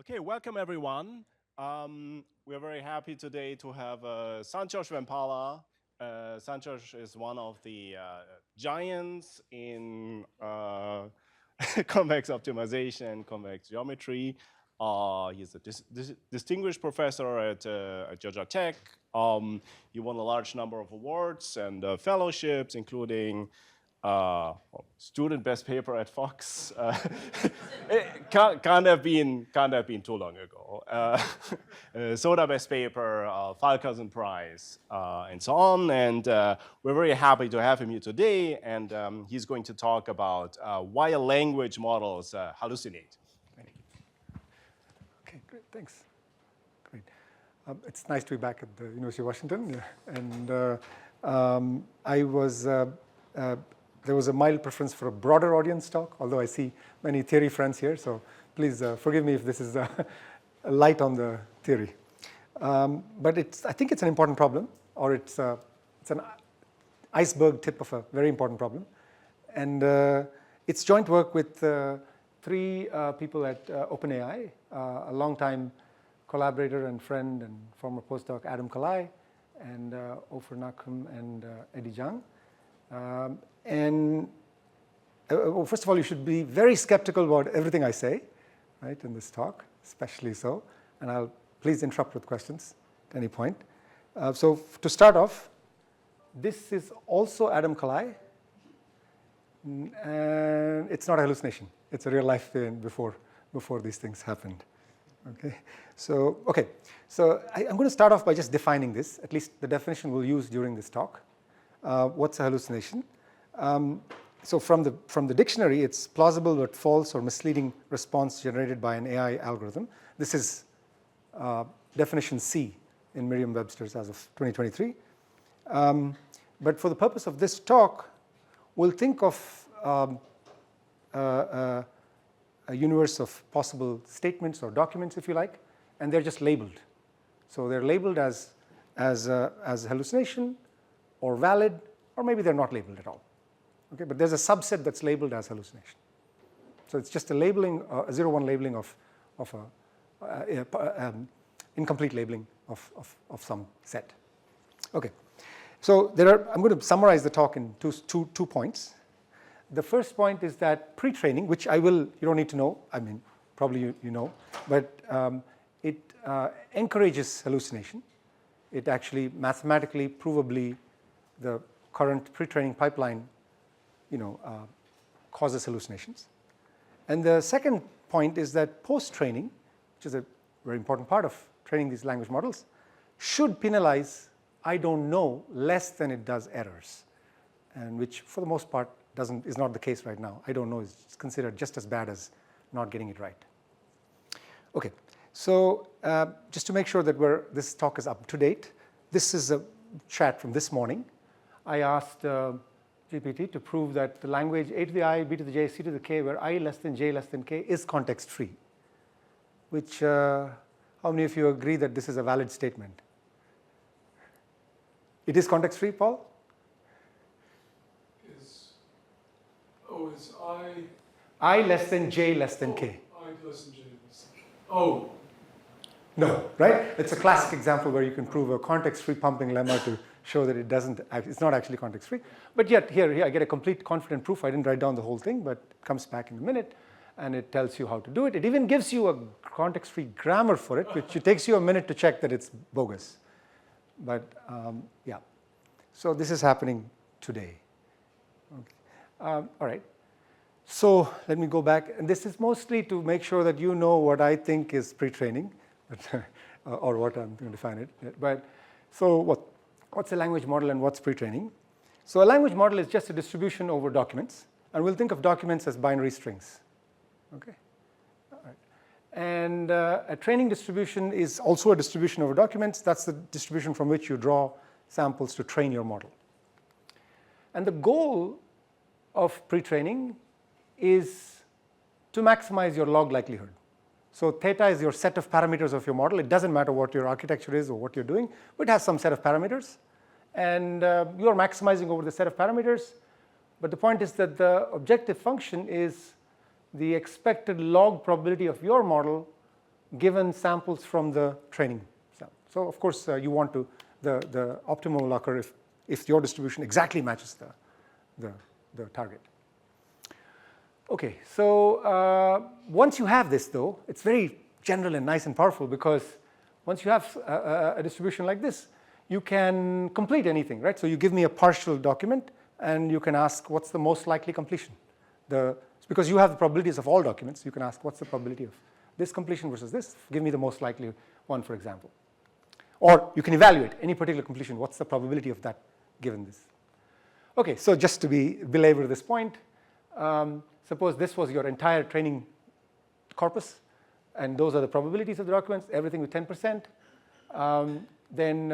Okay, welcome everyone. We're very happy today to have Santosh Vempala. Santosh is one of the giants in convex optimization, convex geometry. He's a distinguished professor at Georgia Tech. He won a large number of awards and fellowships, including student best paper at Fox. It can't have been too long ago. Soda best paper, Falcazon Prize, and so on. And we're very happy to have him here today. And he's going to talk about why language models hallucinate. Okay, great, thanks. Great. It's nice to be back at the University of Washington. Yeah. And there was a mild preference for a broader audience talk, although I see many theory friends here, so please forgive me if this is a light on the theory. But I think it's an important problem, or it's an iceberg tip of a very important problem. And it's joint work with three people at OpenAI, a longtime collaborator and friend and former postdoc Adam Kalai, and Ofer, Nachum, and Eddie Zhang. Well, first of all, you should be very skeptical about everything I say, right, in this talk, especially so. And please interrupt with questions at any point. So to start off, this is also Adam Kalai. And it's not a hallucination. It's a real life thing before these things happened. Okay. So I'm going to start off by just defining this, at least the definition we'll use during this talk. What's a hallucination? So from the dictionary, it's plausible but false or misleading response generated by an AI algorithm. This is definition C in Merriam-Webster's as of 2023. But for the purpose of this talk, we'll think of a universe of possible statements or documents, if you like, and they're just labeled. So they're labeled as hallucination or valid, or maybe they're not labeled at all. Okay, but there's a subset that's labeled as hallucination. So it's just a labeling, a 0-1 labeling of incomplete labeling of some set. Okay, so I'm going to summarize the talk in two points. The first point is that pre-training, which you don't need to know, I mean, probably you know, but it encourages hallucination. It actually mathematically, provably, the current pre-training pipeline, causes hallucinations. And the second point is that post-training, which is a very important part of training these language models, should penalize I don't know less than it does errors, and which for the most part is not the case right now. I don't know is considered just as bad as not getting it right. Okay, so just to make sure that this talk is up to date, this is a chat from this morning. I asked GPT to prove that the language A to the I, B to the J, C to the K, where I less than J less than K is context-free, which how many of you agree that this is a valid statement? It is context-free, Paul? Is I... I less than J less than K. I less than J less than K. Oh. No, right? It's a classic example where you can prove a context-free pumping lemma to show that it's not actually context-free. But yet here I get a complete confident proof. I didn't write down the whole thing, but it comes back in a minute, and it tells you how to do it. It even gives you a context-free grammar for it, which it takes you a minute to check that it's bogus. But yeah, so this is happening today. Okay. All right. So let me go back, and this is mostly to make sure that you know what I think is pre-training, or what I'm going to define it. But so what's a language model and what's pre-training? So a language model is just a distribution over documents, and we'll think of documents as binary strings. Okay. All right. And a training distribution is also a distribution over documents. That's the distribution from which you draw samples to train your model. And the goal of pre-training is to maximize your log likelihood. So theta is your set of parameters of your model. It doesn't matter what your architecture is or what you're doing, but it has some set of parameters. And you're maximizing over the set of parameters. But the point is that the objective function is the expected log probability of your model given samples from the training sample. So of course you want to, the optimum will occur if your distribution exactly matches the target. Okay, so once you have this though, it's very general and nice and powerful, because once you have a distribution like this, you can complete anything, right? So you give me a partial document and you can ask what's the most likely completion. Because you have the probabilities of all documents, you can ask what's the probability of this completion versus this. Give me the most likely one, for example. Or you can evaluate any particular completion. What's the probability of that given this? Okay, so just to belabor this point, suppose this was your entire training corpus, and those are the probabilities of the documents, everything with 10%. Then,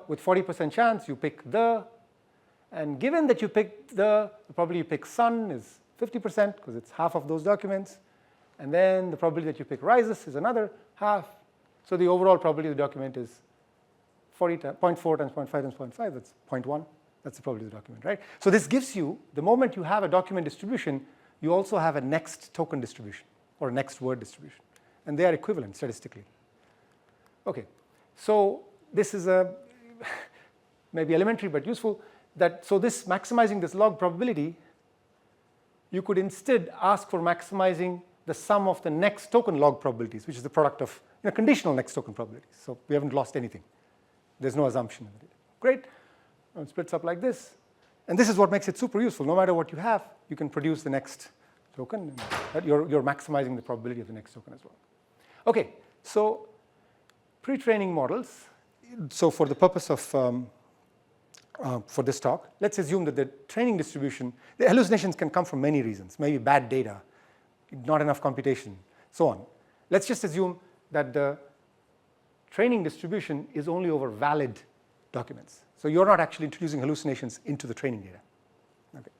with 40% chance, you pick the, and given that you pick the probability you pick sun is 50%, because it's half of those documents. And then the probability that you pick rises is another half. So the overall probability of the document is 0.4 times 0.5 times 0.5, that's 0.1. That's the probability of the document, right? So this gives you, the moment you have a document distribution, you also have a next token distribution or a next word distribution. And they are equivalent statistically. Okay, so this is a maybe elementary but useful. So this maximizing this log probability, you could instead ask for maximizing the sum of the next token log probabilities, which is the product of conditional next token probabilities. So we haven't lost anything. There's no assumption in the data. Great. It splits up like this. And this is what makes it super useful. No matter what you have, you can produce the next token. And you're maximizing the probability of the next token as well. Okay, so pre-training models. So for the purpose of for this talk, let's assume that the training distribution, the hallucinations can come from many reasons. Maybe bad data, not enough computation, so on. Let's just assume that the training distribution is only over valid documents. So you're not actually introducing hallucinations into the training data. Okay.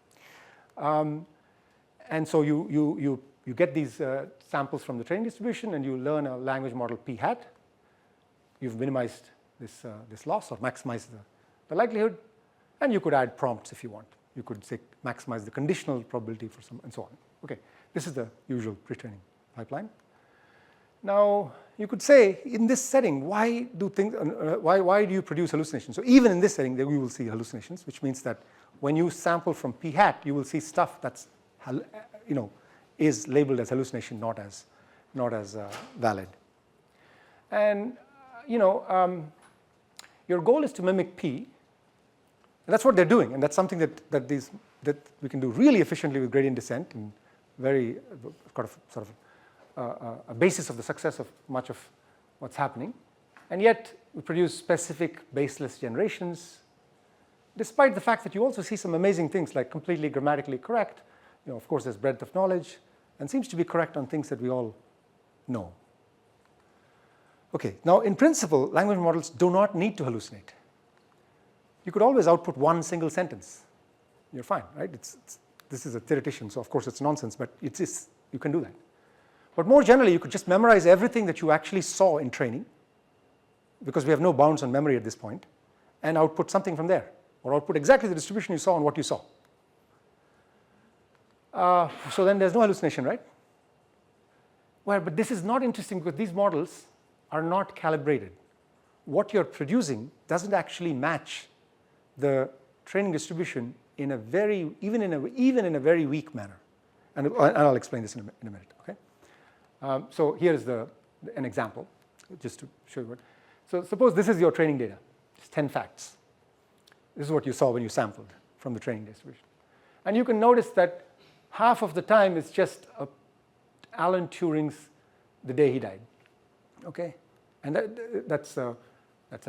And so you get these samples from the training distribution, and you learn a language model p hat. You've minimized this loss or maximized the likelihood, and you could add prompts if you want. You could say maximize the conditional probability for some, and so on. Okay, this is the usual pre-training pipeline. Now, you could say, in this setting, why do you produce hallucinations? So even in this setting, we will see hallucinations, which means that when you sample from p hat, you will see stuff that's is labeled as hallucination, not as valid. And your goal is to mimic p, and that's what they're doing, and that's something that we can do really efficiently with gradient descent, and very sort of a basis of the success of much of what's happening. And yet we produce specific baseless generations, despite the fact that you also see some amazing things like completely grammatically correct. Of course, there's breadth of knowledge, and seems to be correct on things that we all know. Okay, now in principle, language models do not need to hallucinate. You could always output one single sentence. You're fine, right? This is a theoretician, so of course it's nonsense, but you can do that. But more generally, you could just memorize everything that you actually saw in training, because we have no bounds on memory at this point, and output something from there, or output exactly the distribution you saw and what you saw. So then there's no hallucination, right? Well, but this is not interesting because these models are not calibrated. What you're producing doesn't actually match the training distribution in a very, even in a very weak manner. And I'll explain this in a minute, okay? So here's an example, just to show you what. So suppose this is your training data. It's 10 facts. This is what you saw when you sampled from the training distribution. And you can notice that half of the time it's just Alan Turing's the day he died. Okay? And that's a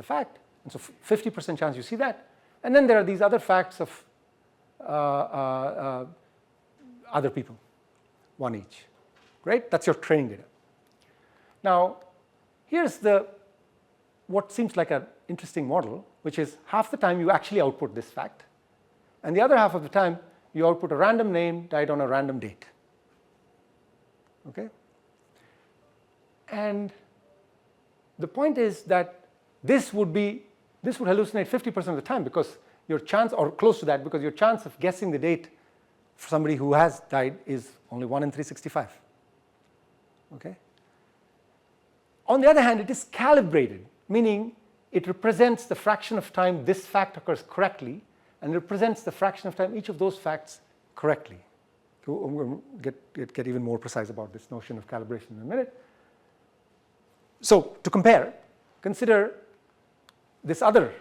fact. And so 50% chance you see that. And then there are these other facts of other people, one each. Great? That's your training data. Now, here's what seems like an interesting model, which is half the time you actually output this fact, and the other half of the time you output a random name died on a random date. Okay? And the point is that this would hallucinate 50% of the time, because your chance, or close to that, because your chance of guessing the date for somebody who has died is only 1 in 365. Okay? On the other hand, it is calibrated, meaning it represents the fraction of time this fact occurs correctly, and represents the fraction of time each of those facts correctly. So I'm going to get even more precise about this notion of calibration in a minute. So to compare, consider this other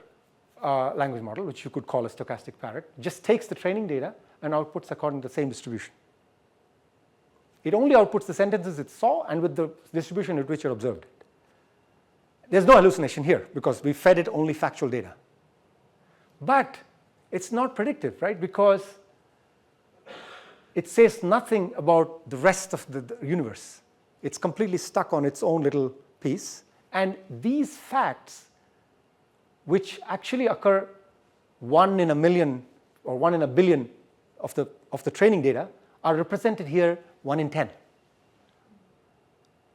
language model, which you could call a stochastic parrot, just takes the training data and outputs according to the same distribution. It only outputs the sentences it saw and with the distribution at which it observed it. There's no hallucination here because we fed it only factual data. But it's not predictive, right? Because it says nothing about the rest of the universe. It's completely stuck on its own little piece. And these facts, which actually occur 1 in a million or 1 in a billion of the training data, are represented here 1 in 10.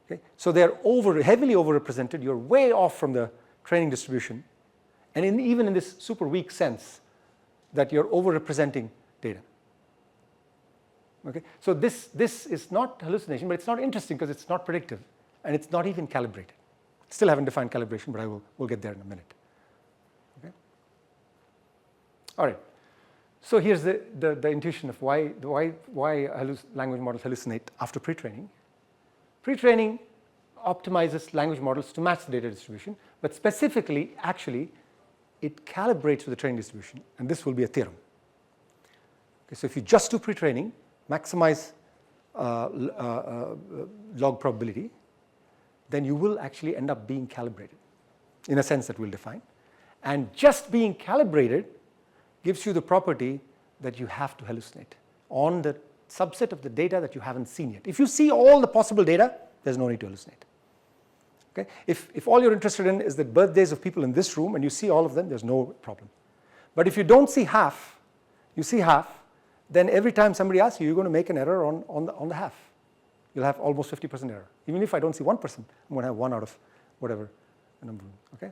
Okay? So they're heavily overrepresented. You're way off from the training distribution. And even in this super weak sense that you're overrepresenting data. Okay? So this is not hallucination, but it's not interesting because it's not predictive and it's not even calibrated. Still haven't defined calibration, but we'll get there in a minute. Okay? All right. So here's the intuition of why language models hallucinate after pre-training. Pre-training optimizes language models to match the data distribution, but specifically, actually, it calibrates with the training distribution, and this will be a theorem. Okay, so if you just do pre-training, maximize log probability, then you will actually end up being calibrated in a sense that we'll define. And just being calibrated gives you the property that you have to hallucinate on the subset of the data that you haven't seen yet. If you see all the possible data, there's no need to hallucinate. Okay? If all you're interested in is the birthdays of people in this room and you see all of them, there's no problem. But if you don't see half, you see half, then every time somebody asks you, you're going to make an error on the half. You'll have almost 50% error. Even if I don't see 1%, I'm going to have 1 out of whatever the number. Okay?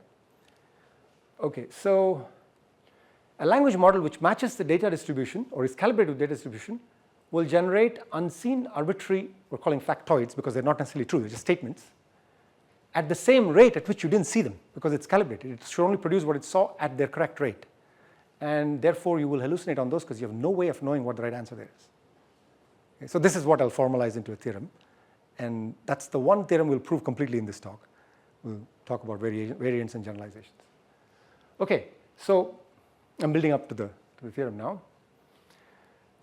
Okay, so a language model which matches the data distribution or is calibrated with data distribution will generate unseen arbitrary, we're calling factoids because they're not necessarily true, they're just statements, at the same rate at which you didn't see them because it's calibrated. It should only produce what it saw at their correct rate. And therefore, you will hallucinate on those because you have no way of knowing what the right answer there is. Okay, so this is what I'll formalize into a theorem. And that's the one theorem we'll prove completely in this talk. We'll talk about variants and generalizations. Okay, so I'm building up to the theorem now.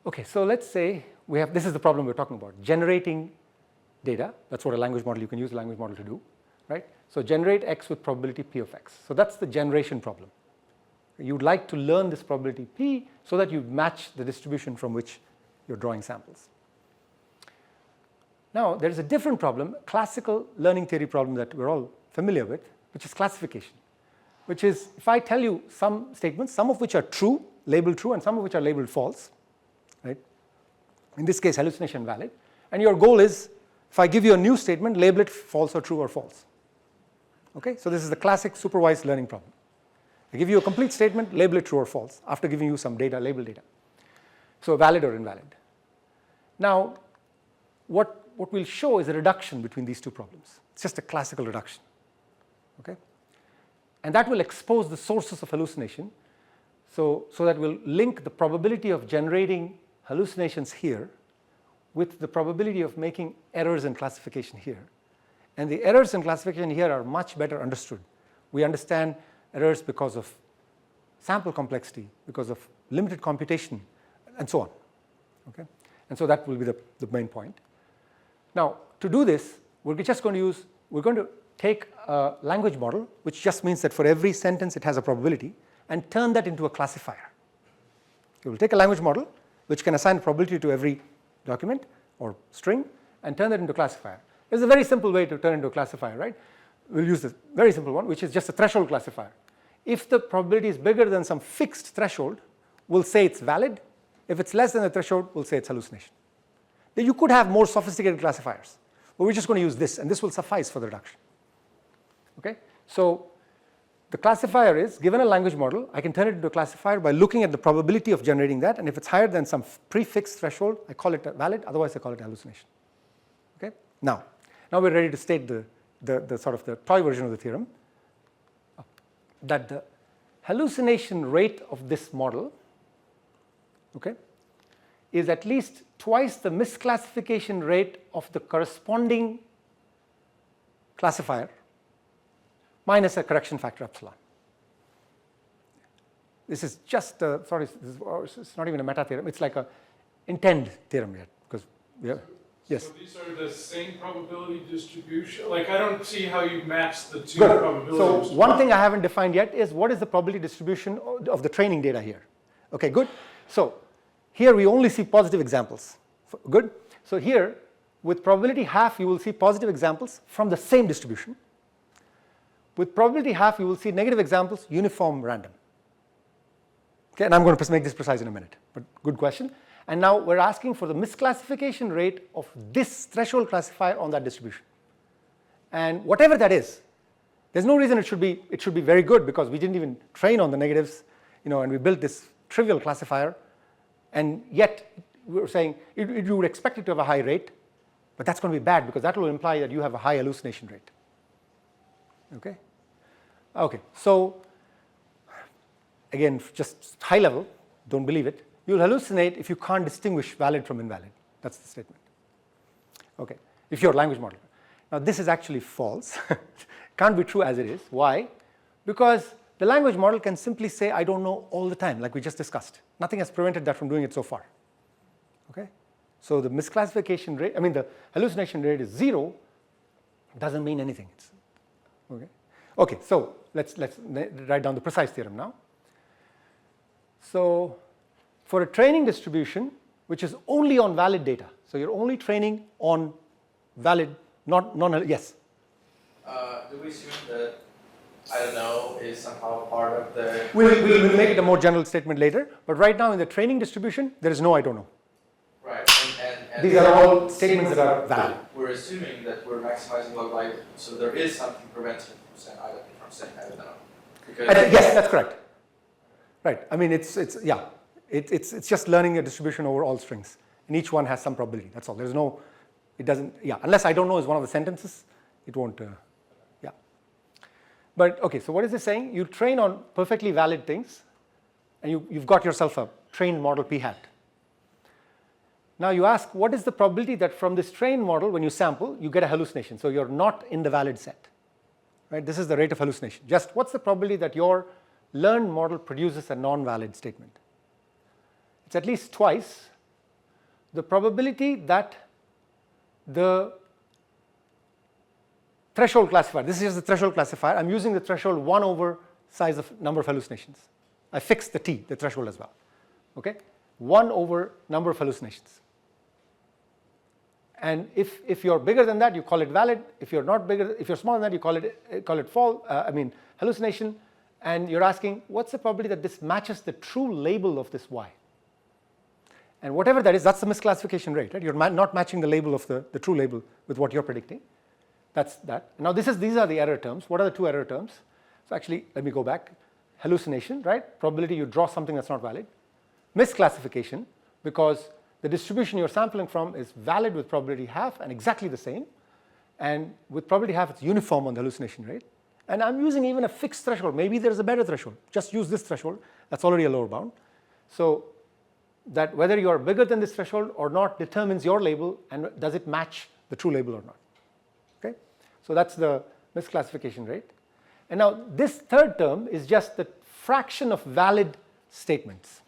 Okay, so let's say we have, this is the problem we're talking about, generating data. That's what a language model, you can use a language model to do, right? So generate x with probability p of x. So that's the generation problem. You'd like to learn this probability p so that you match the distribution from which you're drawing samples. Now, there's a different problem, classical learning theory problem that we're all familiar with, which is classification, which is if I tell you some statements, some of which are true, labeled true, and some of which are labeled false, right? In this case, hallucination valid. And your goal is, if I give you a new statement, label it false or true or false. Okay, so this is the classic supervised learning problem. I give you a complete statement, label it true or false, after giving you some data, label data. So valid or invalid. Now, what we'll show is a reduction between these two problems. It's just a classical reduction. Okay? And that will expose the sources of hallucination, so that we'll link the probability of generating hallucinations here with the probability of making errors in classification here. And the errors in classification here are much better understood. We understand errors because of sample complexity, because of limited computation, and so on. Okay? And so that will be the main point. Now, to do this, we're going to take a language model, which just means that for every sentence it has a probability, and turn that into a classifier. We will take a language model, which can assign probability to every document or string, and turn that into a classifier. There's a very simple way to turn into a classifier, right? We'll use this very simple one, which is just a threshold classifier. If the probability is bigger than some fixed threshold, we'll say it's valid. If it's less than the threshold, we'll say it's hallucination. Now, you could have more sophisticated classifiers, but we're just going to use this, and this will suffice for the reduction. Okay? So the classifier is, given a language model, I can turn it into a classifier by looking at the probability of generating that, and if it's higher than some prefixed threshold, I call it valid, otherwise I call it hallucination. Okay? Now we're ready to state the the sort of the toy version of the theorem, that the hallucination rate of this model, okay, is at least twice the misclassification rate of the corresponding classifier minus a correction factor epsilon. This is just it's not even a meta theorem. It's like a intend theorem yet, because we have, yes. So these are the same probability distribution? Like, I don't see how you match the two Good. probabilities. So one thing I haven't defined yet is what is the probability distribution of the training data here. Okay, good. So here we only see positive examples. Good. So here, with probability half, you will see positive examples from the same distribution. With probability half, you will see negative examples, uniform random. Okay, and I'm going to make this precise in a minute, but good question. And now we're asking for the misclassification rate of this threshold classifier on that distribution. And whatever that is, there's no reason it should be very good, because we didn't even train on the negatives, and we built this trivial classifier, and yet we're saying you would expect it to have a high rate, but that's going to be bad, because that will imply that you have a high hallucination rate. Okay? Okay, so again, just high level, don't believe it. You'll hallucinate if you can't distinguish valid from invalid. That's the statement. Okay, if you're a language model. Now this is actually false. Can't be true as it is. Why? Because the language model can simply say, I don't know all the time, like we just discussed. Nothing has prevented that from doing it so far. Okay? So the misclassification rate, the hallucination rate is 0, doesn't mean anything. Okay? Okay, so let's write down the precise theorem now. So for a training distribution, which is only on valid data, so you're only training on valid, yes? Do we assume that, I don't know, is somehow part of the... We'll make it a more general statement later, but right now in the training distribution, there is no I don't know. Right, and these are all statements that are valid. We're assuming that we're maximizing log likelihood, so there is something preventing from saying I don't know. Because Yes, that's correct. Right. It's just learning a distribution over all strings, and each one has some probability. That's all. There's no, it doesn't. Yeah, unless I don't know is one of the sentences, it won't. Yeah. But okay. So what is it saying? You train on perfectly valid things, and you've got yourself a trained model p hat. Now you ask, what is the probability that from this trained model, when you sample, you get a hallucination? So you're not in the valid set. Right? This is the rate of hallucination. Just what's the probability that your learned model produces a non-valid statement? It's at least twice the probability that the threshold classifier, this is just the threshold classifier, I'm using the threshold 1 over size of number of hallucinations. I fixed the t, the threshold as well. Okay? 1 over number of hallucinations. And if you're bigger than that, you call it valid. If you're smaller than that, you call it hallucination. And you're asking, what's the probability that this matches the true label of this y? And whatever that is, that's the misclassification rate, right? You're not matching the label of the true label with what you're predicting. That's that. Now these are the error terms. What are the two error terms? So actually, let me go back. Hallucination, right? Probability you draw something that's not valid. Misclassification, because the distribution you're sampling from is valid with probability half and exactly the same. And with probability half, it's uniform on the hallucination rate. And I'm using even a fixed threshold. Maybe there's a better threshold. Just use this threshold. That's already a lower bound. So that whether you are bigger than this threshold or not determines your label, and does it match the true label or not. Okay? So that's the misclassification rate. And now this third term is just the fraction of valid statements.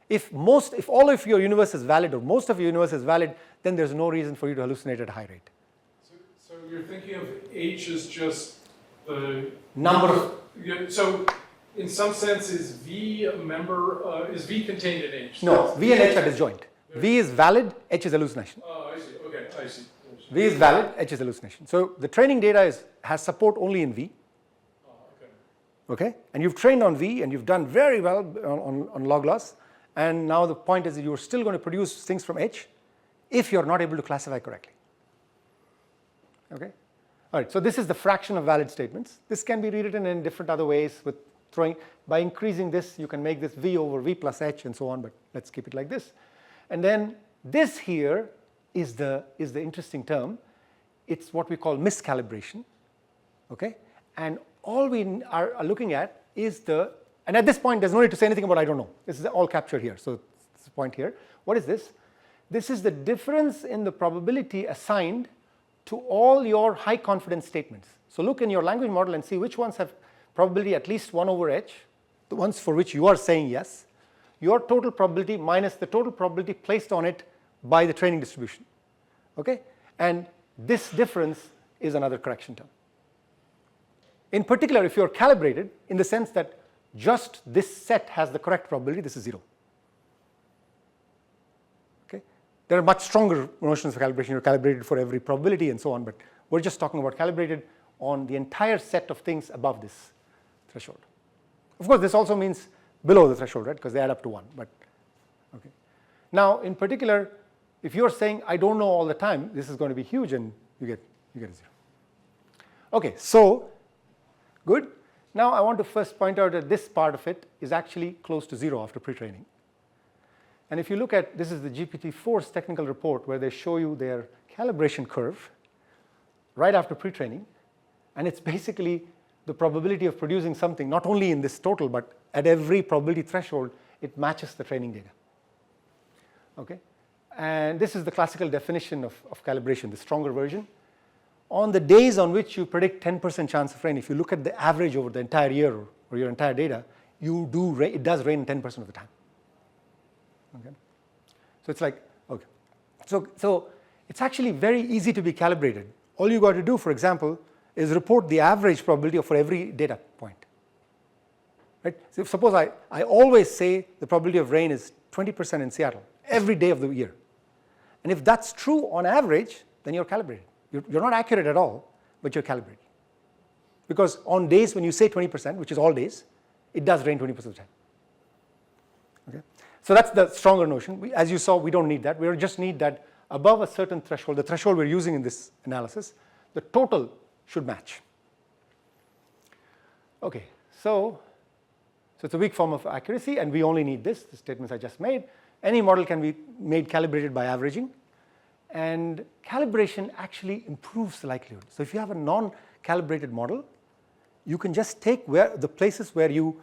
If all of your universe is valid, or most of your universe is valid, then there's no reason for you to hallucinate at a high rate. So you're thinking of H as just the Number of... So in some sense, is V a member, is V contained in H? No, V and H are disjoint. V is valid, H is hallucination. Oh, I see. Okay, I see. V is valid, H is hallucination. So the training data has support only in V. Oh, okay. Okay? And you've trained on V, and you've done very well on log loss. And now the point is that you're still going to produce things from H if you're not able to classify correctly. Okay? All right, so this is the fraction of valid statements. This can be rewritten in different other ways with by increasing this, you can make this V over V plus H and so on, but let's keep it like this. And then this here is the interesting term. It's what we call miscalibration. Okay? And all we are looking at is and at this point there's no need to say anything about I don't know. This is all captured here. So it's the point here. What is this? This is the difference in the probability assigned to all your high confidence statements. So look in your language model and see which ones have probability at least 1 over h, the ones for which you are saying yes, your total probability minus the total probability placed on it by the training distribution. Okay? And this difference is another correction term. In particular, if you're calibrated in the sense that just this set has the correct probability, this is 0. Okay? There are much stronger notions of calibration. You're calibrated for every probability and so on, but we're just talking about calibrated on the entire set of things above this threshold. Of course, this also means below the threshold, right? Because they add up to 1. But okay. Now, in particular, if you're saying I don't know all the time, this is going to be huge, and you get a 0. Okay, so good. Now I want to first point out that this part of it is actually close to 0 after pre-training. And if you look at, this is the GPT-4's technical report where they show you their calibration curve right after pre-training, and it's basically the probability of producing something not only in this total, but at every probability threshold, it matches the training data. Okay? And this is the classical definition of calibration, the stronger version. On the days on which you predict 10% chance of rain, if you look at the average over the entire year or your entire data, it does rain 10% of the time. Okay? So it's like, okay. So it's actually very easy to be calibrated. All you got to do, for example, is report the average probability for every data point. Right? So suppose I always say the probability of rain is 20% in Seattle every day of the year. And if that's true on average, then you're calibrated. You're not accurate at all, but you're calibrated. Because on days when you say 20%, which is all days, it does rain 20% of the time. Okay? So that's the stronger notion. As you saw, we don't need that. We just need that above a certain threshold, the threshold we're using in this analysis, the total should match. Okay, so it's a weak form of accuracy, and we only need the statements I just made. Any model can be made calibrated by averaging, and calibration actually improves the likelihood. So if you have a non-calibrated model, you can just take the places where you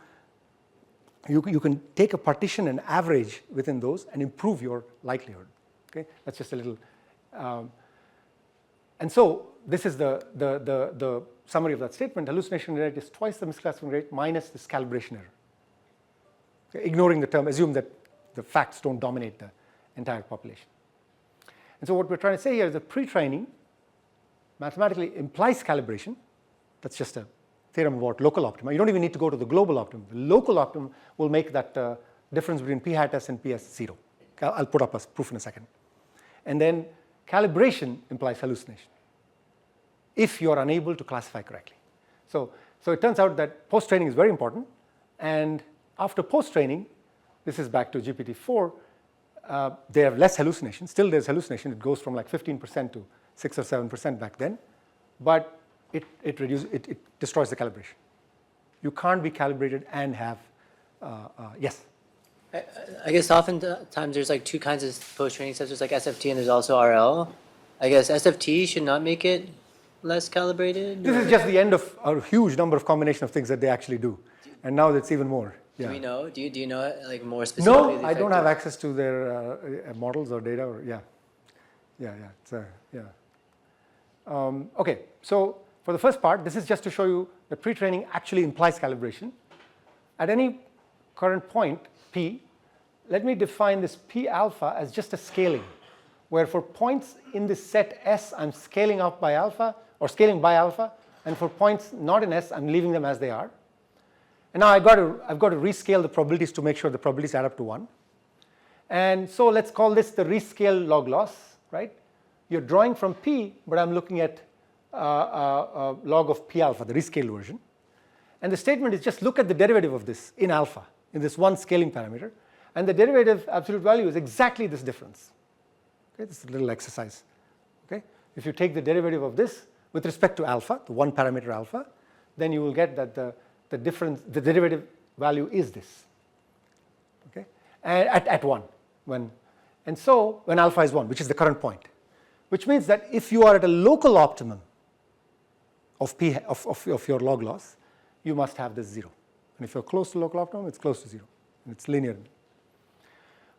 can take a partition and average within those and improve your likelihood. Okay, that's just a little. And so this is the summary of that statement. Hallucination rate is twice the misclassifying rate minus this calibration error. Okay, ignoring the term, assume that the facts don't dominate the entire population. And so what we're trying to say here is that pre-training mathematically implies calibration. That's just a theorem about local optima. You don't even need to go to the global optimum. The local optimum will make that difference between p hat s and ps 0. I'll put up a proof in a second. And then calibration implies hallucination if you are unable to classify correctly. So it turns out that post-training is very important. And after post-training, this is back to GPT-4, they have less hallucination. Still there's hallucination. It goes from like 15% to 6 or 7% back then. But it destroys the calibration. You can't be calibrated and have, yes? I guess oftentimes there's like two kinds of post-training steps. There's like SFT and there's also RL. I guess SFT should not make it less calibrated? This is just the end of a huge number of combination of things that they actually do. And now it's even more. Yeah. Do we know? Do you know like more specifically? No, I don't have access to their models or data. Okay, so for the first part, this is just to show you that pre-training actually implies calibration. At any current point, P, let me define this P alpha as just a scaling, where for points in this set S, I'm scaling up by alpha, or scaling by alpha, and for points not in S, I'm leaving them as they are. And now I've got to rescale the probabilities to make sure the probabilities add up to 1. And so let's call this the rescale log loss, right? You're drawing from P, but I'm looking at log of P alpha, the rescaled version. And the statement is just look at the derivative of this in alpha, in this one scaling parameter. And the derivative absolute value is exactly this difference. Okay, this is a little exercise. Okay? If you take the derivative of this with respect to alpha, the one parameter alpha, then you will get that the derivative value is this. Okay? And at 1. And so when alpha is 1, which is the current point, which means that if you are at a local optimum, of your log loss, you must have this 0. And if you're close to local optimum, it's close to 0. And it's linear.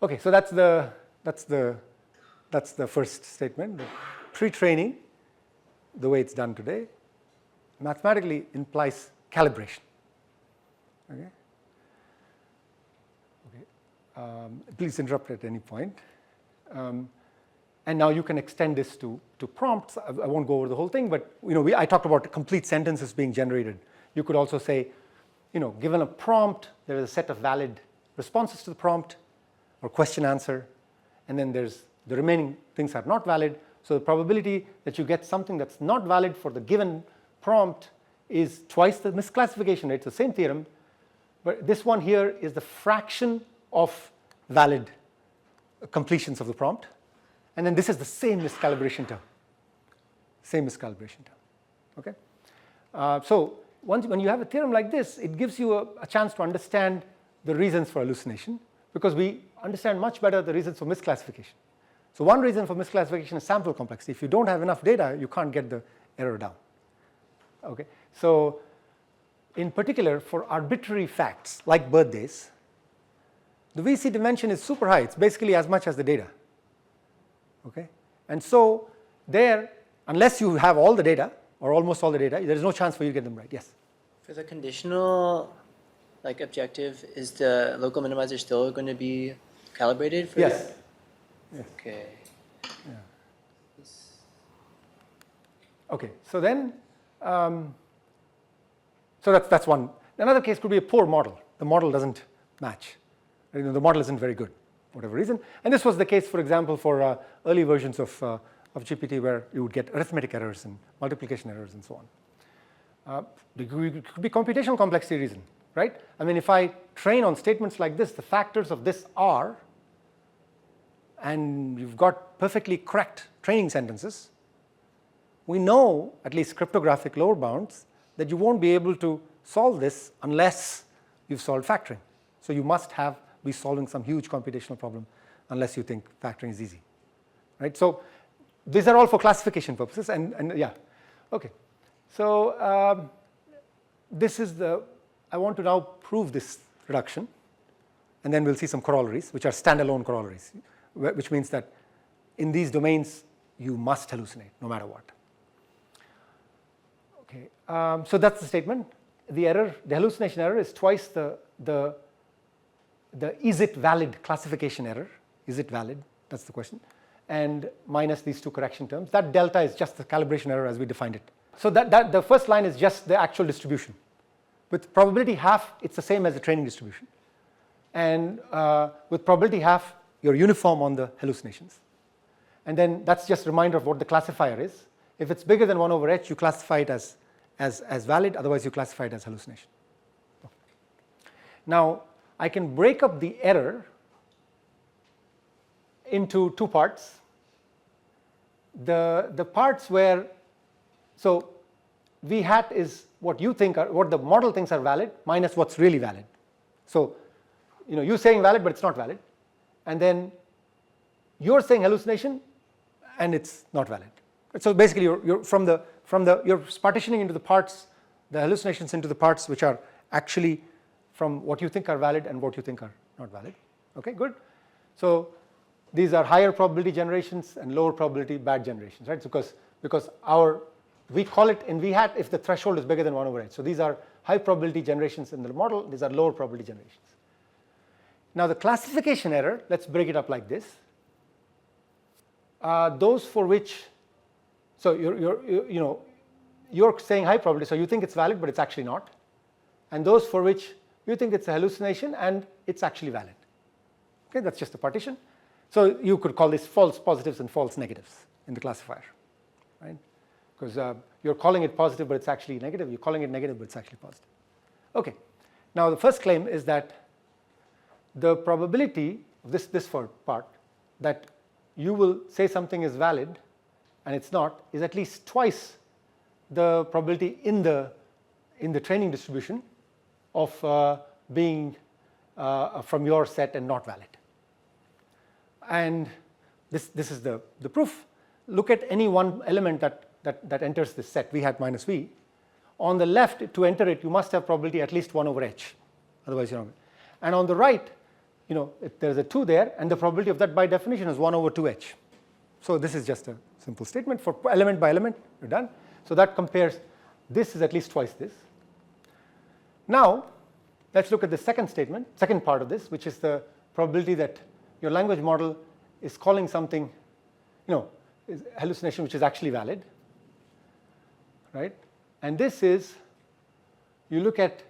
Okay, so that's the first statement. The pre-training, the way it's done today, mathematically implies calibration. Okay. Please interrupt at any point. And now you can extend this to prompts. I won't go over the whole thing, but I talked about complete sentences being generated. You could also say, given a prompt, there is a set of valid responses to the prompt or question answer, and then there's the remaining things are not valid. So the probability that you get something that's not valid for the given prompt is twice the misclassification rate. It's the same theorem, but this one here is the fraction of valid completions of the prompt. And then this is the same miscalibration term. Same miscalibration term. Okay? So when you have a theorem like this, it gives you a chance to understand the reasons for hallucination, because we understand much better the reasons for misclassification. So one reason for misclassification is sample complexity. If you don't have enough data, you can't get the error down. Okay? So in particular, for arbitrary facts like birthdays, the VC dimension is super high. It's basically as much as the data. Okay? And so there, unless you have all the data or almost all the data, there is no chance for you to get them right. Yes? For the conditional objective, is the local minimizer still going to be calibrated for Yes. Yes. Okay. Yeah. Okay, so then, so that's one. Another case could be a poor model. The model doesn't match. The model isn't very good, for whatever reason. And this was the case, for example, for early versions of GPT, where you would get arithmetic errors and multiplication errors and so on. It could be computational complexity reason, right? I mean, if I train on statements like this, the factors of this are, and you've got perfectly correct training sentences, we know, at least cryptographic lower bounds, that you won't be able to solve this unless you've solved factoring. So you must be solving some huge computational problem unless you think factoring is easy, right? So these are all for classification purposes, and yeah, okay. So this is I want to now prove this reduction, and then we'll see some corollaries, which are standalone corollaries, which means that in these domains, you must hallucinate no matter what. Okay, so that's the statement. The error, the hallucination error, is twice the is it valid classification error. Is it valid? That's the question. And minus these two correction terms. That delta is just the calibration error as we defined it. So that the first line is just the actual distribution. With probability half, it's the same as the training distribution. And with probability half, you're uniform on the hallucinations. And then that's just a reminder of what the classifier is. If it's bigger than 1 over h, you classify it as valid. Otherwise, you classify it as hallucination. Now, I can break up the error into two parts. The parts where, so v hat is what you think are, what the model thinks are valid minus what's really valid. So, you're saying valid, but it's not valid. And then you're saying hallucination, and it's not valid. So basically, you're you're partitioning into the parts, the hallucinations into the parts which are actually from what you think are valid and what you think are not valid. Okay, good. So these are higher probability generations and lower probability bad generations, right? Because we call it in v hat if the threshold is bigger than 1 over h. So these are high probability generations in the model. These are lower probability generations. Now the classification error, let's break it up like this. Those for which, so you're saying high probability, so you think it's valid, but it's actually not. And those for which you think it's a hallucination and it's actually valid. Okay, that's just a partition. So you could call this false positives and false negatives in the classifier, right? Because you're calling it positive, but it's actually negative. You're calling it negative, but it's actually positive. Okay. Now the first claim is that the probability of this part that you will say something is valid and it's not is at least twice the probability in the training distribution of being from your set and not valid. And this is the proof. Look at any one element that enters this set, v hat minus v, On the left, to enter it, you must have probability at least 1 over h. Otherwise, you're not. And on the right, if there's a 2 there, and the probability of that by definition is 1 over 2h. So this is just a simple statement. For element by element, you're done. So that compares, this is at least twice this. Now, let's look at the second statement, second part of this, which is the probability that your language model is calling something, is hallucination which is actually valid, right? And this is, you look at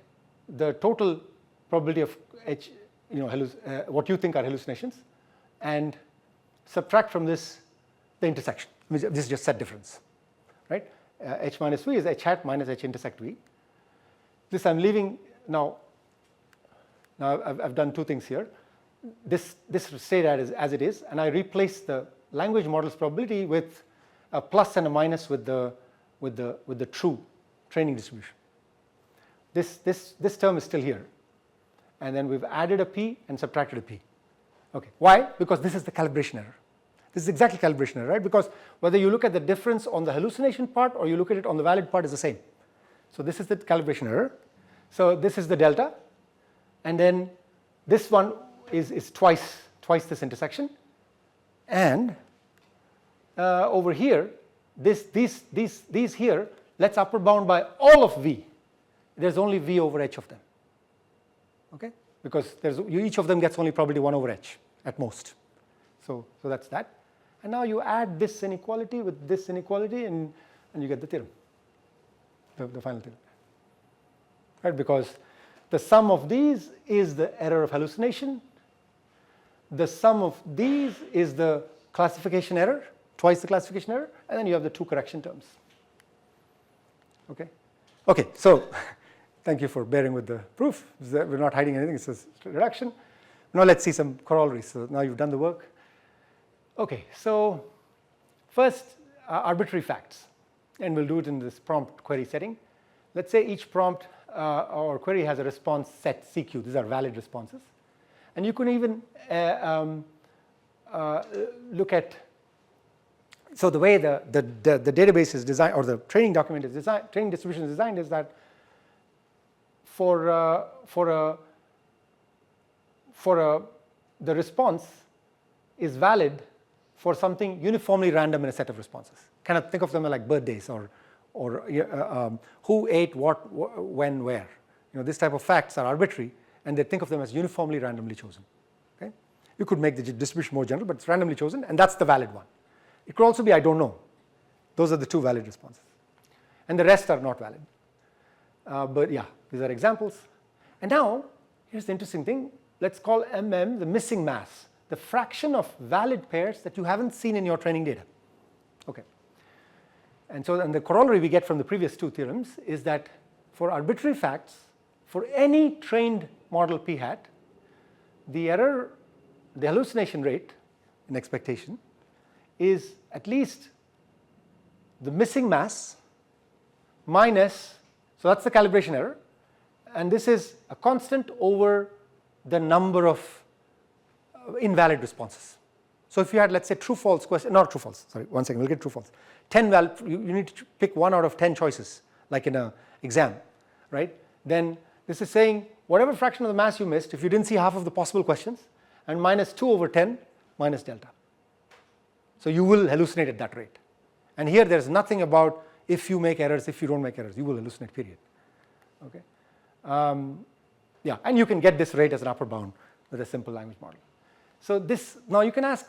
the total probability of what you think are hallucinations, and subtract from this the intersection. This is just set difference, right? H minus v is h hat minus h intersect v. This I'm leaving now. Now I've done two things here. This stayed as it is, and I replace the language model's probability with a plus and a minus with the true training distribution. This term is still here, and then we've added a p and subtracted a p. Okay, why? Because this is the calibration error. This is exactly calibration error, right? Because whether you look at the difference on the hallucination part or you look at it on the valid part is the same. So this is the calibration error. So this is the delta, and then this one is twice this intersection, and over here, these here, let's upper bound by all of v. There's only v over h of them. Okay, because each of them gets only probability 1 over h at most. So that's that. And now you add this inequality with this inequality, and you get the theorem, the final theorem. Right? Because the sum of these is the error of hallucination. The sum of these is the classification error, twice the classification error, and then you have the two correction terms. Okay? Okay, so thank you for bearing with the proof. We're not hiding anything, it's just reduction. Now let's see some corollaries. So now you've done the work. Okay, so first, arbitrary facts, and we'll do it in this prompt query setting. Let's say each prompt or query has a response set CQ. These are valid responses. And you can even look at, so the way the database is designed, or the training document is designed, training distribution is designed, is that the response is valid for something uniformly random in a set of responses. Kind of think of them like birthdays or who ate what, when, where. This type of facts are arbitrary, and they think of them as uniformly randomly chosen. Okay? You could make the distribution more general, but it's randomly chosen, and that's the valid one. It could also be I don't know. Those are the two valid responses. And the rest are not valid. But yeah, these are examples. And now, here's the interesting thing. Let's call MM the missing mass, the fraction of valid pairs that you haven't seen in your training data. Okay. And so then the corollary we get from the previous two theorems is that for arbitrary facts, for any trained model p hat, the error, the hallucination rate in expectation is at least the missing mass minus, so that's the calibration error, and this is a constant over the number of invalid responses. So if you had, let's say, true false question, not true false, sorry, 1 second, we'll get true false. 10 valid, you need to pick 1 out of 10 choices, like in an exam, right? Then this is saying whatever fraction of the mass you missed, if you didn't see half of the possible questions, and minus 2 over 10 minus delta. So you will hallucinate at that rate. And here there's nothing about if you make errors, if you don't make errors, you will hallucinate, period. Okay? Yeah, and you can get this rate as an upper bound with a simple language model. So this, now you can ask,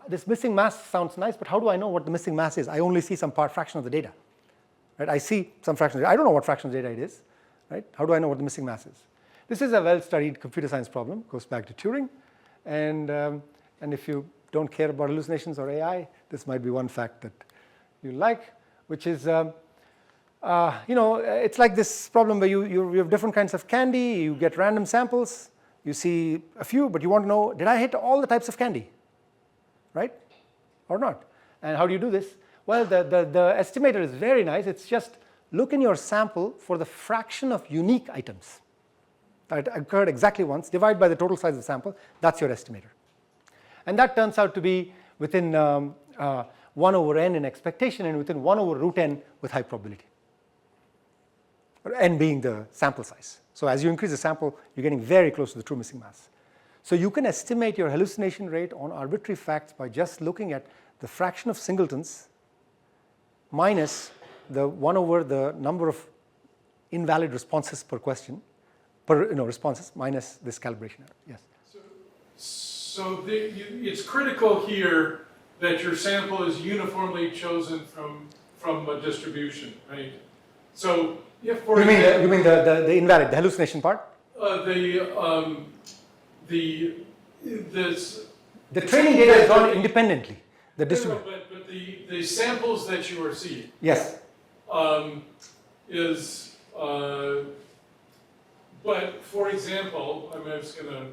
this missing mass sounds nice, but how do I know what the missing mass is? I only see some fraction of the data. Right? I see some fraction of the data. I don't know what fraction of the data it is. Right? How do I know what the missing mass is? This is a well-studied computer science problem, goes back to Turing. And if you don't care about hallucinations or AI, this might be one fact that you like, which is, it's like this problem where you have different kinds of candy, you get random samples, you see a few, but you want to know, did I hit all the types of candy, right, or not? And how do you do this? Well, the estimator is very nice. It's just look in your sample for the fraction of unique items that occurred exactly once, divide by the total size of the sample, that's your estimator. And that turns out to be within 1 over n in expectation and within 1 over root n with high probability. or n being the sample size. So as you increase the sample, you're getting very close to the true missing mass. So you can estimate your hallucination rate on arbitrary facts by just looking at the fraction of singletons minus the 1 over the number of invalid responses per question, responses minus this calibration error. Yes. So it's critical here that your sample is uniformly chosen from a distribution, right? So if for you example, mean the invalid, the hallucination part? The training data is drawn independently. The distribution. But the samples that you are seeing. Yes. But for example, I'm just gonna,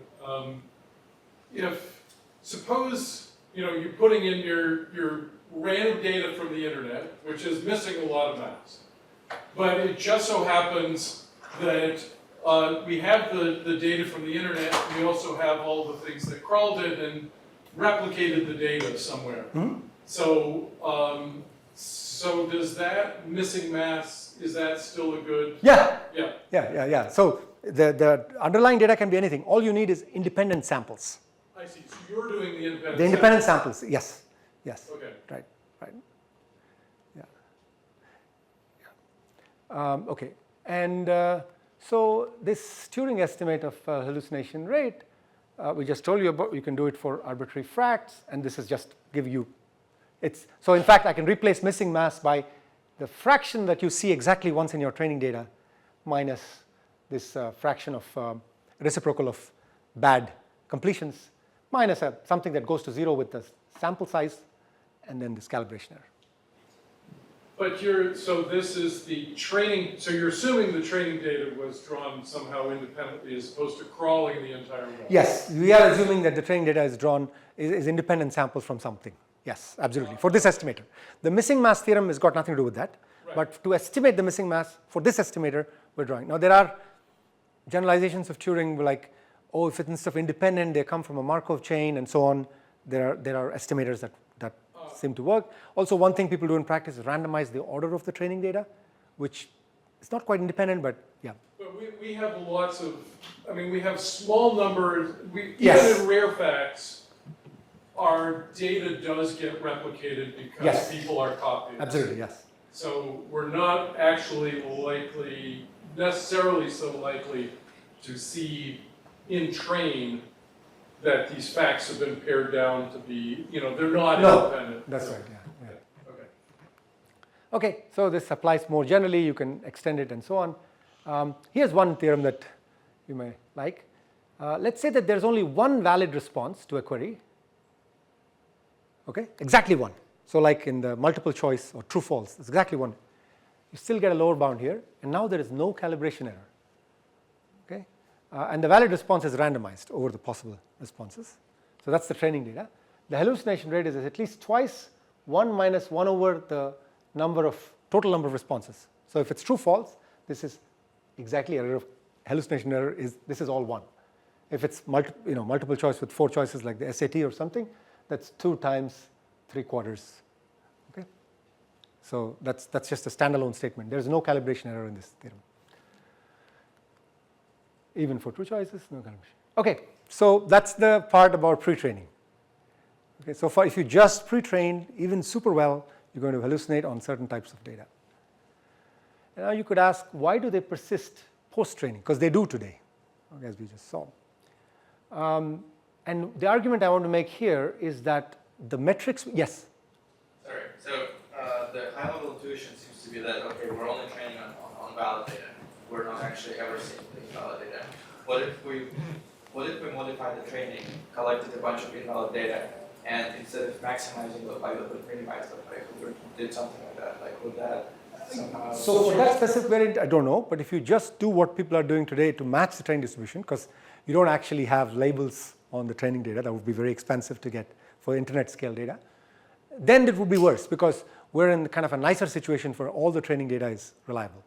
if suppose you're putting in your random data from the internet, which is missing a lot of mass, but it just so happens that we have the data from the internet. We also have all the things that crawled it and replicated the data somewhere. Mm-hmm. So, so does that missing mass, is that still a good? Yeah. Yeah. So the underlying data can be anything. All you need is independent samples. I see. So you're doing the independent. The independent samples. Yes. Okay. Right. Okay. And so this Turing estimate of hallucination rate, we just told you about. You can do it for arbitrary facts, and this is just give you. So in fact, I can replace missing mass by the fraction that you see exactly once in your training data, minus this fraction of reciprocal of bad completions, minus something that goes to 0 with the sample size, and then this calibration error. But so this is the training, so you're assuming the training data was drawn somehow independently as opposed to crawling the entire web. Yes, we are assuming that the training data is drawn, is independent samples from something. Yes, absolutely, for this estimator. The missing mass theorem has got nothing to do with that. Right. But to estimate the missing mass for this estimator, we're drawing. Now there are generalizations of Turing like, oh, if it's instead of independent, they come from a Markov chain and so on. There are estimators that seem to work. Also, one thing people do in practice is randomize the order of the training data, which is not quite independent, but yeah. But we have lots of, we have small numbers, yes. Even in rare facts, our data does get replicated because yes. people are copying. Absolutely, yes. So we're not actually necessarily so likely to see in train that these facts have been pared down to be, they're not independent. That's right, yeah. Okay. Okay, so this applies more generally. You can extend it and so on. Here's one theorem that you may like. Let's say that there's only one valid response to a query. Okay, exactly one. So like in the multiple choice or true false, it's exactly one. You still get a lower bound here, and now there is no calibration error. Okay, and the valid response is randomized over the possible responses. So that's the training data. The hallucination rate is at least twice 1 minus 1 over the total number of responses. So if it's true false, this is exactly error of hallucination error this is all 1. If it's multiple choice with 4 choices like the SAT or something, that's 2 times 3/4. Okay, so that's just a standalone statement. There's no calibration error in this theorem. Even for true choices, no calibration. Okay, so that's the part about pre-training. Okay, so far if you just pre-trained even super well, you're going to hallucinate on certain types of data. And now you could ask, why do they persist post-training? Because they do today, okay, as we just saw. And the argument I want to make here is that the metrics, yes? Sorry, so the high-level intuition seems to be that, okay, we're only training on valid data. We're not actually ever seeing invalid data. What if we modify the training, collected a bunch of invalid data, and instead of maximizing the likelihood, minimize the likelihood, did something like that? Like, would that somehow... So for that specific variant, I don't know, but if you just do what people are doing today to match the training distribution, because you don't actually have labels on the training data, that would be very expensive to get for internet scale data, then it would be worse because we're in kind of a nicer situation for all the training data is reliable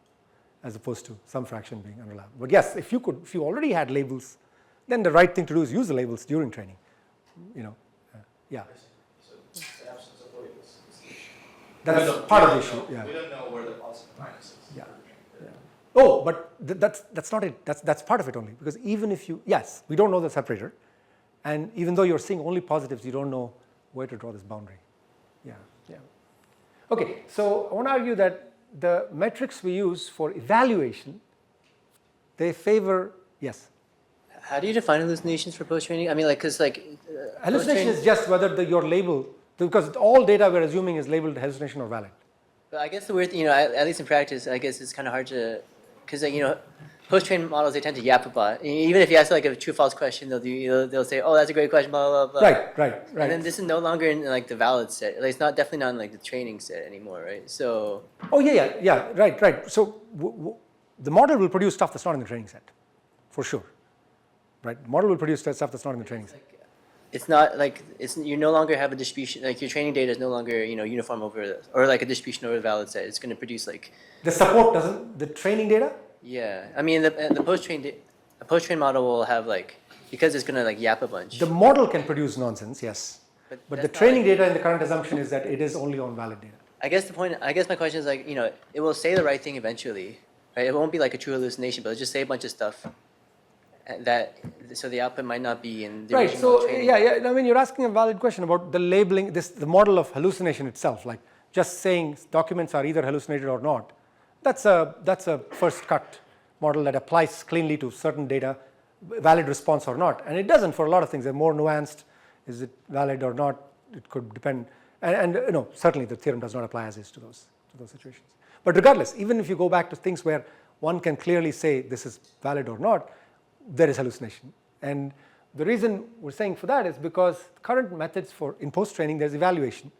as opposed to some fraction being unreliable. But yes, if you already had labels, then the right thing to do is use the labels during training. Yeah. So the absence of labels. That's part of the issue. Yeah. We don't know where the plus and minus is. Yeah. Oh, but that's not it. That's part of it only, because even if you, yes, we don't know the separator, and even though you're seeing only positives, you don't know where to draw this boundary. Yeah. Okay, so I want to argue that the metrics we use for evaluation, they favor, yes. How do you define hallucinations for post-training? I mean, like, because like Hallucination is just whether your label, because all data we're assuming is labeled hallucination or valid. But I guess the weird thing, at least in practice, I guess it's kind of hard to, because like, post-trained models, they tend to yap a lot. Even if you ask like a true-false question, they'll say, oh, that's a great question, blah, blah, blah. Right. And then this is no longer in like the valid set. Like, it's not definitely not in like the training set anymore, right? So. Oh, yeah, right. So the model will produce stuff that's not in the training set, for sure. Right, the model will produce stuff that's not in the training set. It's not like you no longer have a distribution, like your training data is no longer uniform over, or like a distribution over the valid set. It's going to produce like. The support doesn't, the training data? Yeah, I mean the post-trained model will have like, because it's going to like yap a bunch. The model can produce nonsense, yes. But the training data in the current assumption is that it is only on valid data. I guess my question is like, it will say the right thing eventually, right? It won't be like a true hallucination, but it'll just say a bunch of stuff. So the output might not be in the original training. Yeah. I mean, you're asking a valid question about the labeling, the model of hallucination itself, like just saying documents are either hallucinated or not. That's a first cut model that applies cleanly to certain data, valid response or not. And it doesn't for a lot of things. They're more nuanced. Is it valid or not? It could depend. And certainly the theorem does not apply as is to those situations. But regardless, even if you go back to things where one can clearly say this is valid or not, there is hallucination. And the reason we're saying for that is because current methods in post-training, there's evaluation,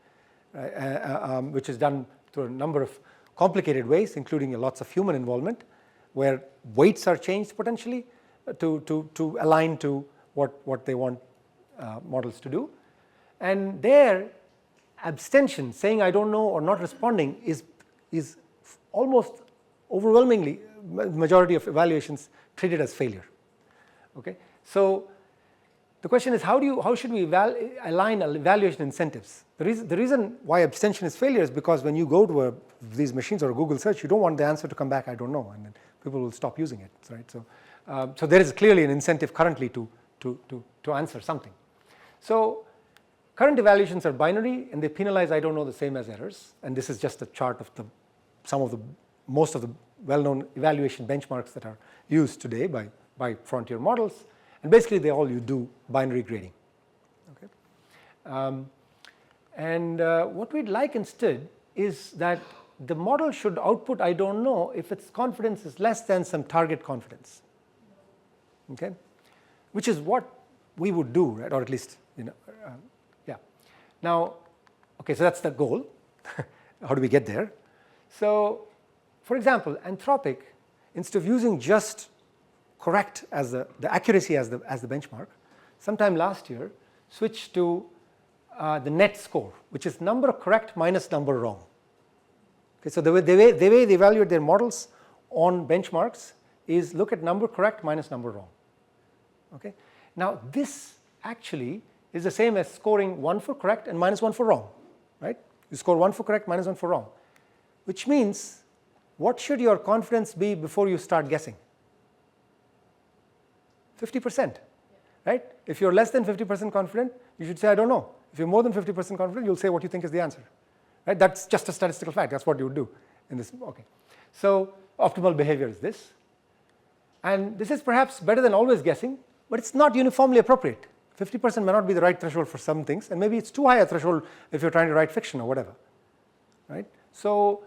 which is done through a number of complicated ways, including lots of human involvement, where weights are changed potentially to align to what they want models to do. And there, abstention, saying I don't know or not responding is almost overwhelmingly, majority of evaluations treated as failure. Okay, so the question is how should we align evaluation incentives? The reason why abstention is failure is because when you go to these machines or a Google search, you don't want the answer to come back I don't know, and then people will stop using it, right? So there is clearly an incentive currently to answer something. So current evaluations are binary and they penalize I don't know the same as errors, and this is just a chart of most of the well-known evaluation benchmarks that are used today by frontier models, and basically they all do binary grading. Okay, what we'd like instead is that the model should output I don't know if its confidence is less than some target confidence. Okay, which is what we would do, right? Or at least yeah. Now, okay, so that's the goal. How do we get there? So, for example, Anthropic, instead of using just correct as the accuracy as the benchmark, sometime last year switched to the net score, which is number correct minus number wrong. Okay, so the way they evaluate their models on benchmarks is look at number correct minus number wrong. Okay, now this actually is the same as scoring 1 for correct and minus 1 for wrong, right? You score 1 for correct, minus 1 for wrong, which means what should your confidence be before you start guessing? 50%, right? If you're less than 50% confident, you should say I don't know. If you're more than 50% confident, you'll say what you think is the answer, right? That's just a statistical fact. That's what you would do in this. Okay, so optimal behavior is this, and this is perhaps better than always guessing, but it's not uniformly appropriate. 50% may not be the right threshold for some things, and maybe it's too high a threshold if you're trying to write fiction or whatever, right? So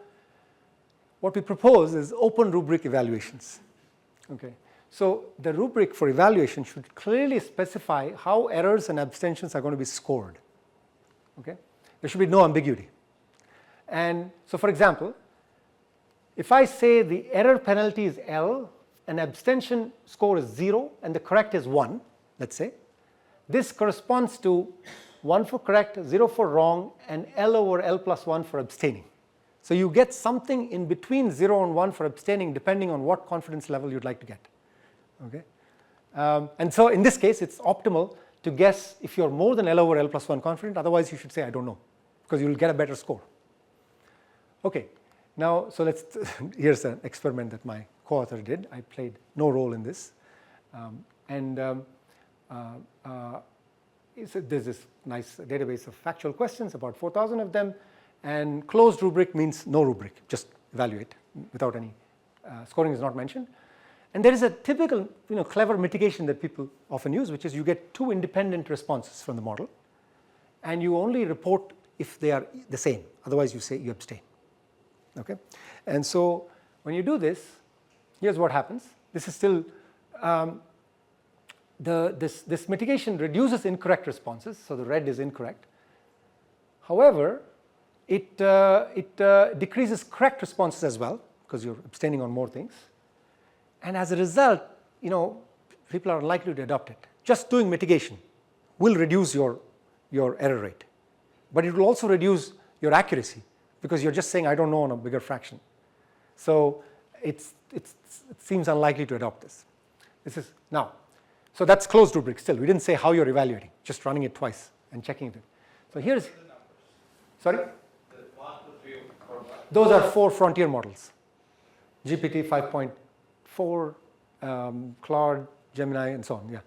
what we propose is open rubric evaluations. Okay, so the rubric for evaluation should clearly specify how errors and abstentions are going to be scored. Okay, there should be no ambiguity. And so, for example, if I say the error penalty is L and abstention score is 0 and the correct is 1, let's say, this corresponds to 1 for correct, 0 for wrong, and L over L plus 1 for abstaining. So you get something in between 0 and 1 for abstaining depending on what confidence level you'd like to get. Okay, and so in this case it's optimal to guess if you're more than L over L plus 1 confident, otherwise you should say I don't know, because you'll get a better score. Okay, Now, so here's an experiment that my co-author did. I played no role in this. There's this nice database of factual questions, about 4,000 of them, and closed rubric means no rubric, just evaluate without any scoring is not mentioned. And there is a typical clever mitigation that people often use, which is you get 2 independent responses from the model, and you only report if they are the same. Otherwise, you say you abstain. Okay, and so when you do this, here's what happens. This is still this mitigation reduces incorrect responses, so the red is incorrect. However, it decreases correct responses as well because you're abstaining on more things, and as a result, people are unlikely to adopt it. Just doing mitigation will reduce your error rate, but it will also reduce your accuracy because you're just saying I don't know on a bigger fraction. So it seems unlikely to adopt this. This is now. So that's closed rubric still. We didn't say how you're evaluating, just running it twice and checking it. So here's, sorry? Those are 4 frontier models. GPT 5.4, Claude, Gemini, and so on, yeah.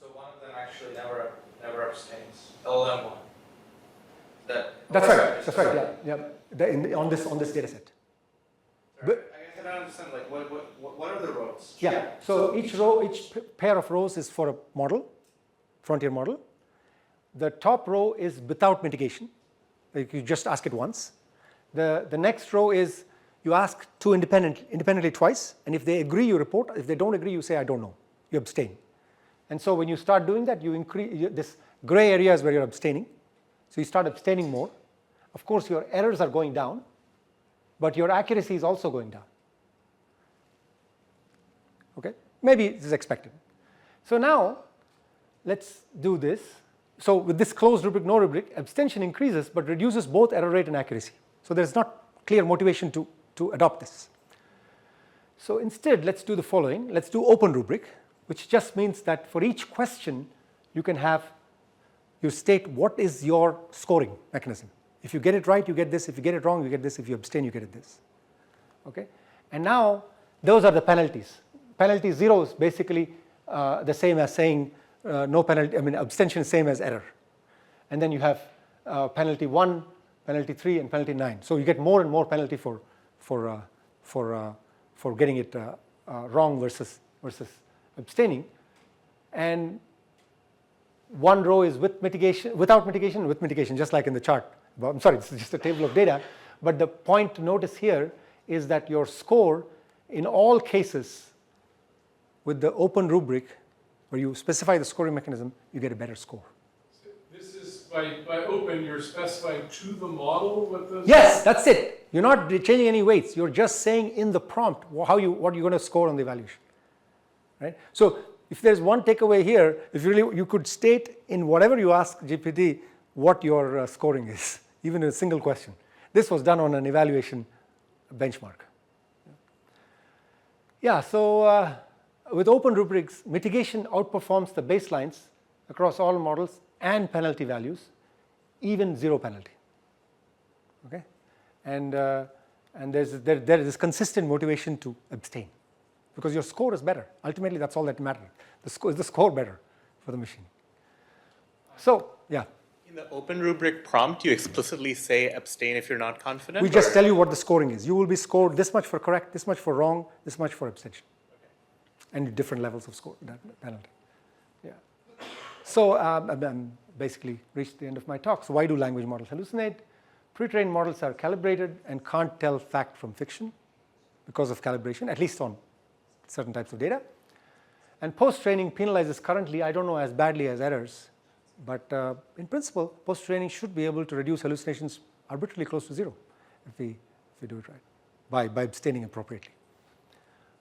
So one of them actually never abstains. LLM one. That's right, yeah. On this data set. But I don't understand, like, what are the rows? Yeah, so each pair of rows is for a model, frontier model. The top row is without mitigation. Like you just ask it once. The next row is you ask 2 independently twice, and if they agree, you report. If they don't agree, you say, I don't know. You abstain. And so when you start doing that, you increase this gray areas where you're abstaining. So you start abstaining more. Of course, your errors are going down, but your accuracy is also going down. Okay, maybe this is expected. So now let's do this. So with this closed rubric, no rubric, abstention increases but reduces both error rate and accuracy. So there's not clear motivation to adopt this. So instead, let's do the following. Let's do open rubric, which just means that for each question, you state what is your scoring mechanism. If you get it right, you get this. If you get it wrong, you get this. If you abstain, you get this. Okay? And now those are the penalties. Penalty 0 is basically the same as saying no penalty. I mean, abstention is same as error. And then you have penalty 1, penalty 3, and penalty 9. So you get more and more penalty for getting it wrong versus abstaining. And one row is with mitigation, without mitigation, with mitigation, just like in the chart. I'm sorry, this is just a table of data. But the point to notice here is that your score, in all cases, with the open rubric, where you specify the scoring mechanism, you get a better score. This is by open, you're specifying to the model what the... Yes, that's it. You're not changing any weights. You're just saying in the prompt what you're going to score on the evaluation. Right? So if there's one takeaway here, if you could state in whatever you ask GPT what your scoring is, even in a single question. This was done on an evaluation benchmark. Yeah, so with open rubrics, mitigation outperforms the baselines across all models and penalty values, even 0 penalty. Okay, and there is consistent motivation to abstain because your score is better. Ultimately, that's all that matters. Is the score better for the machine? So yeah. In the open rubric prompt, you explicitly say abstain if you're not confident? We just tell you what the scoring is. You will be scored this much for correct, this much for wrong, this much for abstention. Okay. And different levels of score, penalty. Yeah. So I'm basically reached the end of my talk. So why do language models hallucinate? Pre-trained models are calibrated and can't tell fact from fiction because of calibration, at least on certain types of data. And post-training penalizes currently, I don't know as badly as errors, but in principle, post-training should be able to reduce hallucinations arbitrarily close to 0 if we do it right, by abstaining appropriately.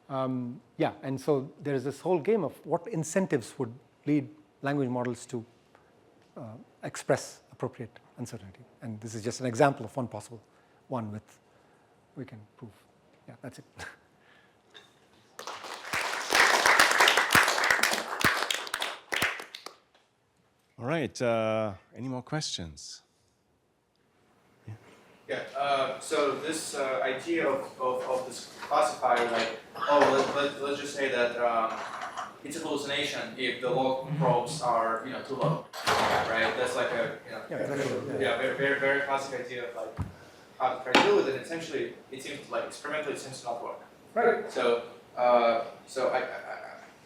Yeah, and so there is this whole game of what incentives would lead language models to express appropriate uncertainty. And this is just an example of one possible one with we can prove. Yeah, that's it. All right, any more questions? Yeah, So this idea of this classifier, like, oh, let's just say that it's a hallucination if the log probes are too low, right? That's like a very classic idea of like how to try to deal with it. Essentially, it seems like experimentally it seems to not work. Right. So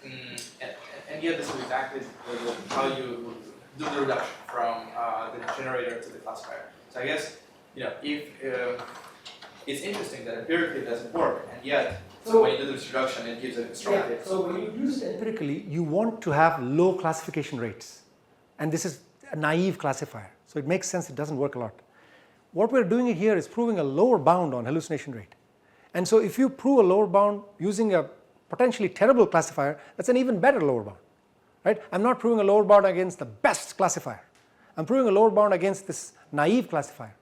and yet this is exactly how you do the reduction from the generator to the classifier. So I guess if it's interesting that empirically it doesn't work, and yet when you do this reduction, it gives a strong data. So when you use it empirically, you want to have low classification rates, and this is a naive classifier, so it makes sense. It doesn't work a lot. What we're doing here is proving a lower bound on hallucination rate, and so if you prove a lower bound using a potentially terrible classifier, that's an even better lower bound, right? I'm not proving a lower bound against the best classifier. I'm proving a lower bound against this naive classifier,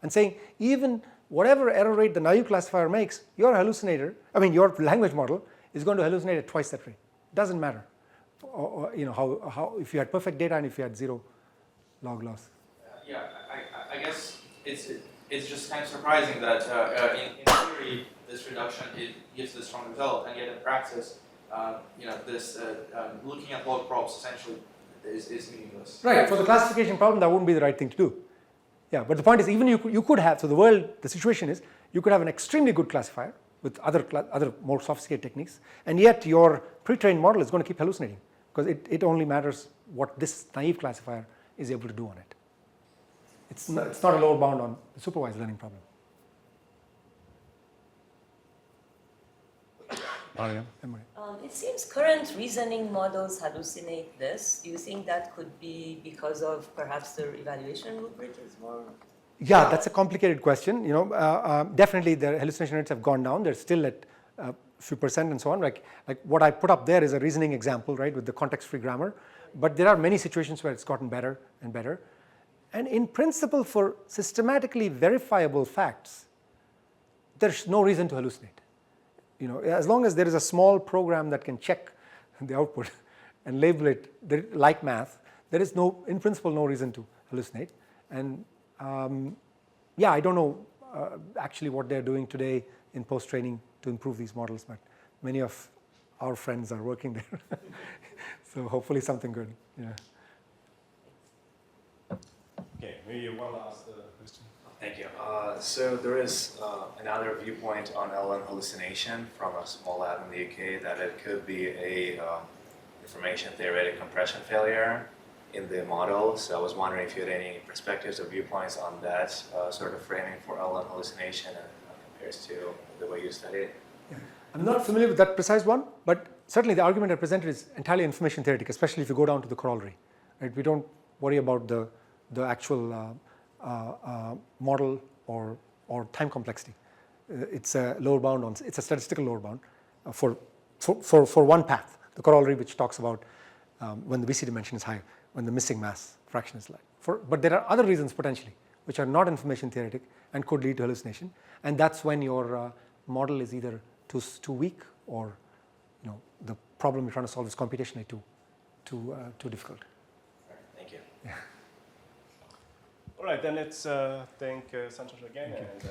and saying even whatever error rate the naive classifier makes, your hallucinator, your language model is going to hallucinate at twice that rate. It doesn't matter, how if you had perfect data and if you had zero log loss. Yeah, I guess it's just kind of surprising that in theory this reduction it gives this strong result, and yet in practice, this looking at log probes essentially is meaningless. Right. For the classification problem, that wouldn't be the right thing to do. Yeah, but the point is, even you could have. So the situation is, you could have an extremely good classifier with other more sophisticated techniques, and yet your pre-trained model is going to keep hallucinating because it only matters what this naive classifier is able to do on it. It's not a lower bound on the supervised learning problem. It seems current reasoning models hallucinate less. Do you think that could be because of perhaps the evaluation rubric is more? Yeah, that's a complicated question. Definitely the hallucination rates have gone down. They're still at a few percent and so on. Like what I put up there is a reasoning example, right, with the context-free grammar. But there are many situations where it's gotten better and better. And in principle, for systematically verifiable facts, there's no reason to hallucinate. As long as there is a small program that can check the output and label it like math, there is in principle, no reason to hallucinate. And I don't know actually what they're doing today in post-training to improve these models, but many of our friends are working there. So hopefully something good. Yeah. Okay, maybe one last question. Thank you. So there is another viewpoint on LLM hallucination from a small lab in the UK that it could be a information theoretic compression failure in the model. So I was wondering if you had any perspectives or viewpoints on that sort of framing for LLM hallucination and compares to the way you studied it. Yeah. I'm not familiar with that precise one, but certainly the argument I presented is entirely information theoretic, especially if you go down to the corollary. Right? We don't worry about the actual model or time complexity. It's a lower bound it's a statistical lower bound for one path, the corollary which talks about when the BC dimension is high, when the missing mass fraction is low. But there are other reasons potentially which are not information theoretic and could lead to hallucination, and that's when your model is either too weak or the problem you're trying to solve is computationally too difficult. Thank you. Yeah. All right, then let's thank Santosh again. And,